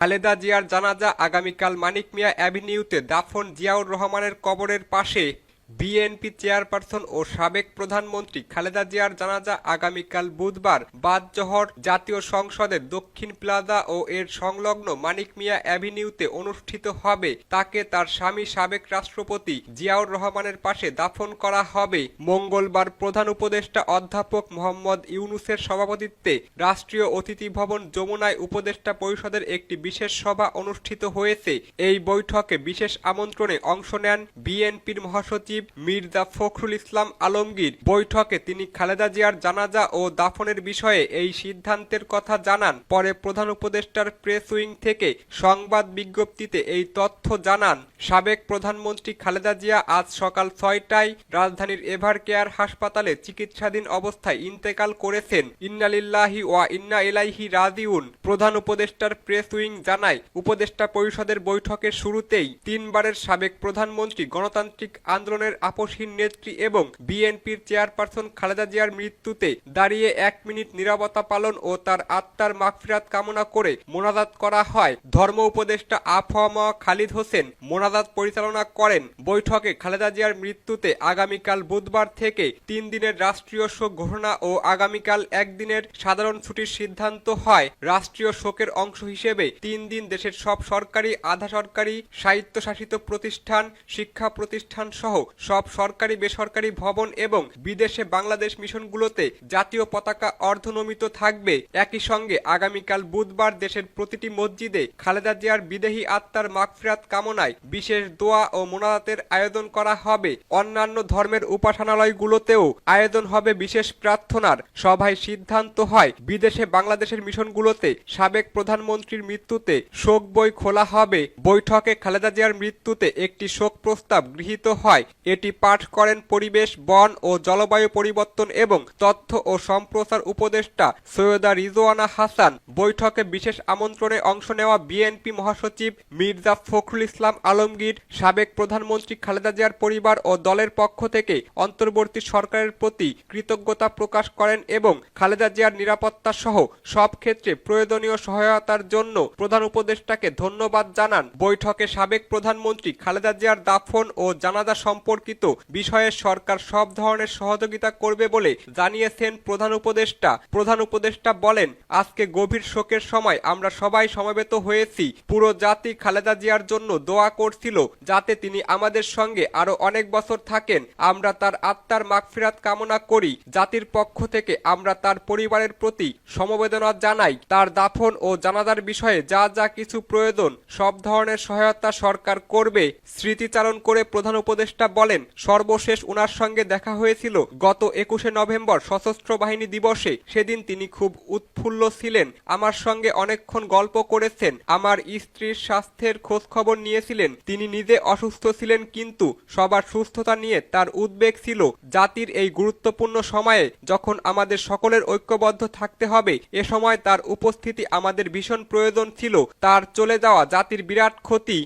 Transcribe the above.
খালেদা জিয়ার জানাজা আগামীকাল মানিক মিয়া অ্যাভিনিউতে দাফন জিয়াউর রহমানের কবরের পাশে। বিএনপি চেয়ারপারসন ও সাবেক প্রধানমন্ত্রী খালেদা জিয়ার জানাজা আগামীকাল বুধবার বাদ-জোহর জাতীয় সংসদের দক্ষিণ প্লাজা ও এর সংলগ্ন মানিক মিয়া অ্যাভিনিউতে অনুষ্ঠিত হবে। তাকে তার স্বামী সাবেক রাষ্ট্রপতি জিয়াউর রহমানের পাশে দাফন করা হবে। মঙ্গলবার প্রধান উপদেষ্টা অধ্যাপক মোহাম্মদ ইউনূসের সভাপতিত্বে রাষ্ট্রীয় অতিথি ভবন যমুনায় উপদেষ্টা পরিষদের একটি বিশেষ সভা অনুষ্ঠিত হয়েছে। এই বৈঠকে বিশেষ আমন্ত্রণে অংশ নেন বিএনপির মহাসচিব মির্জা ফখরুল ইসলাম আলমগীর। বৈঠকে তিনি খালেদা জিয়ার জানাজা ও দাফনের বিষয়ে এই সিদ্ধান্তের কথা জানান। পরে প্রধান উপদেষ্টার প্রেস উইং থেকে সংবাদ বিজ্ঞপ্তিতে এই তথ্য জানান। সাবেক প্রধানমন্ত্রী খালেদা জিয়া আজ সকাল ৬টায় রাজধানীর এভার কেয়ার হাসপাতালে চিকিৎসাধীন অবস্থায় ইন্তেকাল করেছেন। ইন্না লিল্লাহি ওয়া ইন্না ইলাইহি রাজিউন। প্রধান উপদেষ্টার প্রেস উইং জানায়, উপদেষ্টা পরিষদের বৈঠকের শুরুতেই তিনবারের সাবেক প্রধানমন্ত্রী, গণতান্ত্রিক আন্দোলনের আপসহীন নেত্রী এবং বিএনপির চেয়ারপারসন খালেদা জিয়ার মৃত্যুতে দাঁড়িয়ে ১ মিনিট নীরবতা পালন ও তার আত্মার মাগফিরাত কামনা করে মোনাজাত করা হয়। ধর্ম উপদেষ্টা আফম খালিদ হোসেন মোনাজাত পরিচালনা করেন। বৈঠকে খালেদা জিয়ার মৃত্যুতে আগামীকাল বুধবার থেকে ৩ দিনের রাষ্ট্রীয় শোক ঘোষণা ও আগামীকাল ১ দিনের সাধারণ ছুটির সিদ্ধান্ত হয়। রাষ্ট্রীয় শোকের অংশ হিসেবে ৩ দিন দেশের সব সরকারি, আধা সরকারি, স্বায়ত্তশাসিত প্রতিষ্ঠান, শিক্ষা প্রতিষ্ঠান সহ সব সরকারি বেসরকারি ভবন এবং বিদেশে বাংলাদেশ মিশনগুলোতে জাতীয় পতাকা অর্ধনমিত থাকবে। একই সঙ্গে আগামীকাল বুধবার দেশের প্রতিটি মসজিদে খালেদা জিয়ার বিদেহী আত্মার মাগফিরাত কামনায় বিশেষ দোয়া ও মোনাজাতের আয়োজন করা হবে। অন্যান্য ধর্মের উপাসনালয়গুলোতেও আয়োজন হবে বিশেষ প্রার্থনার। সভায় সিদ্ধান্ত হয়, বিদেশে বাংলাদেশের মিশনগুলোতে সাবেক প্রধানমন্ত্রীর মৃত্যুতে শোক বই খোলা হবে। বৈঠকে খালেদা জিয়ার মৃত্যুতে একটি শোক প্রস্তাব গৃহীত হয়। এটি পাঠ করেন পরিবেশ, বন ও জলবায়ু পরিবর্তন এবং তথ্য ও সম্প্রচার উপদেষ্টা সৈয়দা রিজওয়ানা হাসান। বৈঠকে বিশেষ আমন্ত্রণে অংশ নেওয়া বিএনপি মহাসচিব মির্জা ফখরুল ইসলাম আলমগীর সাবেক প্রধানমন্ত্রী খালেদা জিয়ার পরিবার ও দলের পক্ষ থেকে অন্তর্বর্তী সরকারের প্রতি কৃতজ্ঞতা প্রকাশ করেন এবং খালেদা জিয়ার নিরাপত্তা সহ সব ক্ষেত্রে প্রয়োজনীয় সহায়তার জন্য প্রধান উপদেষ্টাকে ধন্যবাদ জানান। বৈঠকে সাবেক প্রধানমন্ত্রী খালেদা জিয়ার দাফন ও জানাজা সম্পর্কিত বিষয়ে সরকার সব ধরনের সহযোগিতা করবে বলে জানিয়েছেন প্রধান উপদেষ্টা। প্রধান উপদেষ্টা বলেন, আজকে গভীর শোকের সময় আমরা সবাই সমবেত হয়েছি। পুরো জাতি খালেদা জিয়ার জন্য দোয়া করছিল যাতে তিনি আমাদের সঙ্গে আরো অনেক বছর থাকেন। আমরা তার আত্মার মাগফিরাত কামনা করি। জাতির পক্ষ থেকে আমরা তার পরিবারের প্রতি সমবেদনা জানাই। তার দাফন ও জানাজার বিষয়ে যা যা কিছু প্রয়োজন সব ধরনের সহায়তা সরকার করবে। স্মৃতিচারণ করে প্রধান উপদেষ্টা বলেন, সর্বশেষ উনার সঙ্গে দেখা হয়েছিল গত ২১শে নভেম্বর সশস্ত্র বাহিনী দিবসে। সেদিন তিনি খুব উৎফুল্ল ছিলেন। আমার সঙ্গে অনেকক্ষণ গল্প করেছেন। আমার স্ত্রীর স্বাস্থ্যের খোঁজ খবর নিয়েছিলেন। তিনি নিজে অসুস্থ ছিলেন, কিন্তু সবার সুস্থতা নিয়ে তার উদ্বেগ ছিল। জাতির এই গুরুত্বপূর্ণ সময়ে যখন আমাদের সকলের ঐক্যবদ্ধ থাকতে হবে, এ সময় তার উপস্থিতি আমাদের ভীষণ প্রয়োজন ছিল। তার চলে যাওয়া জাতির বিরাট ক্ষতি।